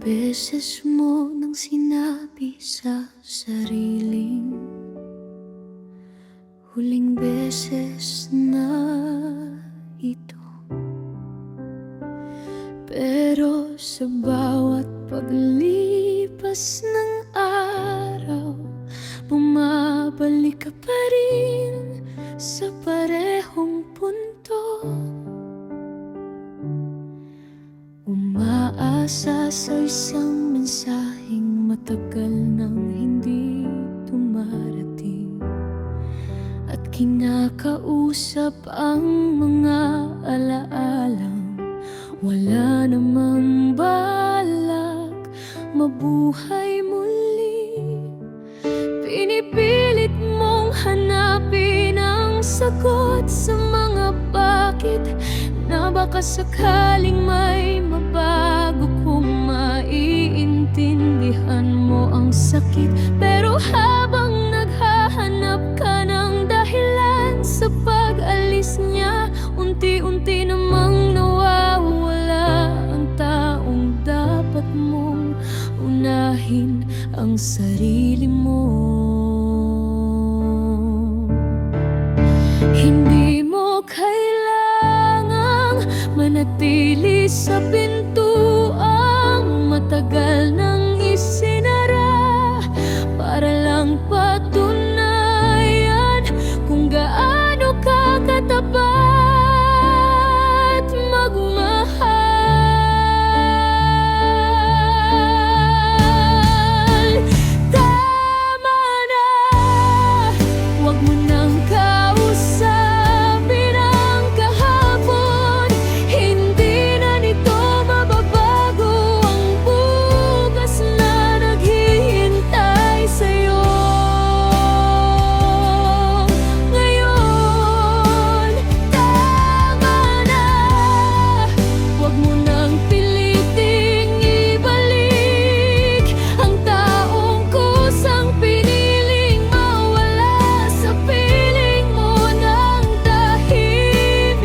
beses mo nang sinabi sa sariling huling beses na ito? Pero sa bawat paglipas ng araw, bumabalik ka pa rin sa parehong punto. Umaasa sa isang mensaheng matagal nang hindi dumarating, at kinakausap ang mga alaalang wala namang balak mabuhay muli. Pinipilit mong hanapin ang sagot sa mga bakit, na baka sakaling may mabago kung maiintindihan mo ang sakit. Pero habang naghahanap ka ng dahilan sa pag-alis niya, unti-unti namang nawawala ang taong dapat mong unahin ang sarili mo. Hindi mo kailangang manatili sa pintuang matagal nang isinara para lang patunayan kung gaano ka katapat magmahal. Tama na, huwag mo nang kausapin ang kahapon. Hindi na nito mababago ang bukas na naghihintay sa'yo ngayon. Tama na, huwag mo nang piliting ibalik ang taong kusang piniling mawala sa piling mo ng tahimik.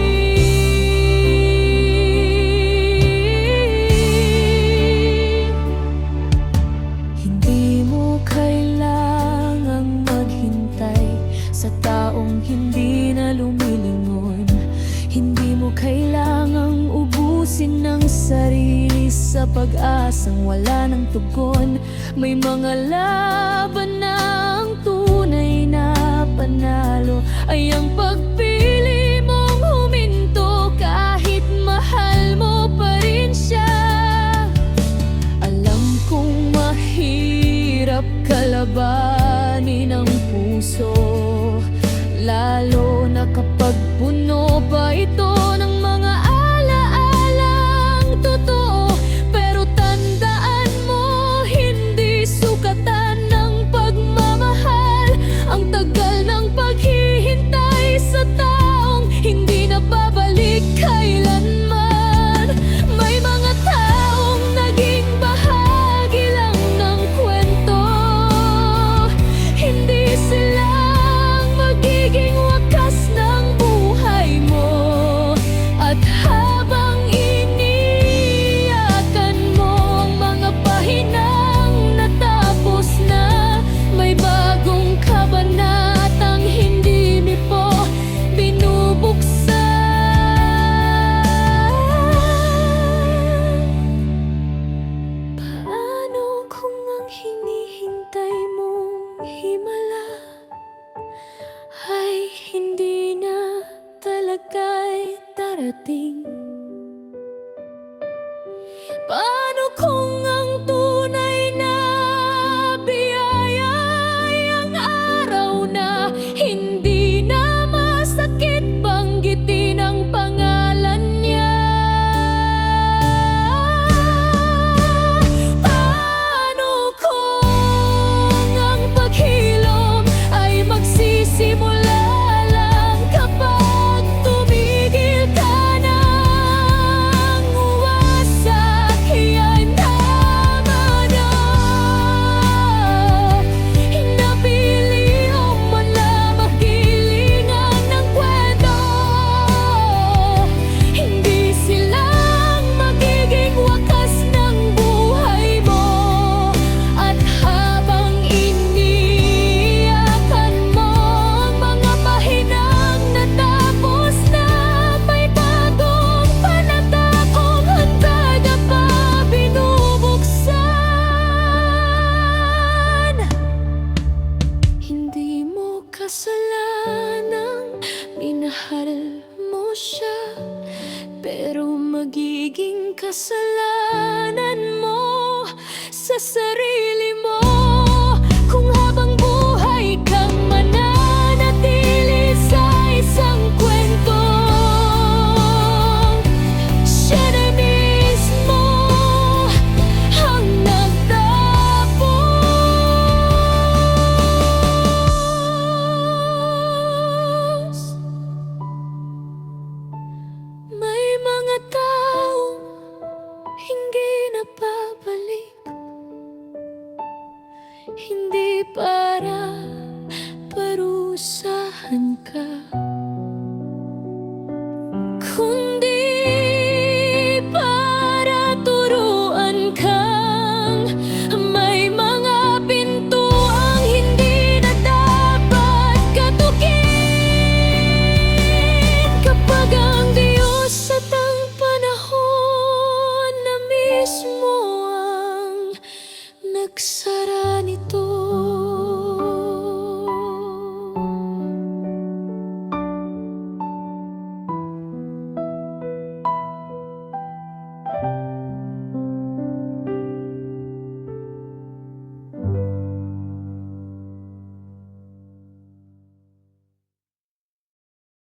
Hindi mo kailangang maghintay sa taong hindi na lumilingon. Hindi mo kailangang ubusin ng sarili sa pag-asang wala ng tugon. May mga laban na ang tunay na panalo ay ang pagpili mong huminto kahit mahal mo pa rin siya. Alam kong mahirap kalabanin ang puso, lalo na kapag puno pa ito ng mga alaalang totoo. Pero tandaan mo, hindi sukatan ng pagmamahal ang tagal ng paghihintay sa taong hindi na babalik kailanman. May mga taong naging bahagi lang ng kwento, hindi silang magiging wakas ng buhay mo. At habang iniyakan mo ang mga pahinang natapos na, may bagong kabanatang hindi mi po binubuksan. Paano kung ang hinihintay mong himala ay hindi na talaga'y darating? Paano kung ang tunay na biyaya ay ang araw na hindi na masakit banggitin ang pangalan niya? Paano kung ang paghilom ay magsisimula lang kapag tumigil ka ng uwasak? Yan kasalanan mo sa sarili mo. Kung habang buhay kang mananatili sa isang kwento, siya na mismo ang nagtapos. May mga taong hindi napabalik, hindi para parusahan ka, kundi para turuan kang may mga pintuang hindi na dapat katukin. Kapag ang Diyos at ang panahon na mismo ang nagsabi,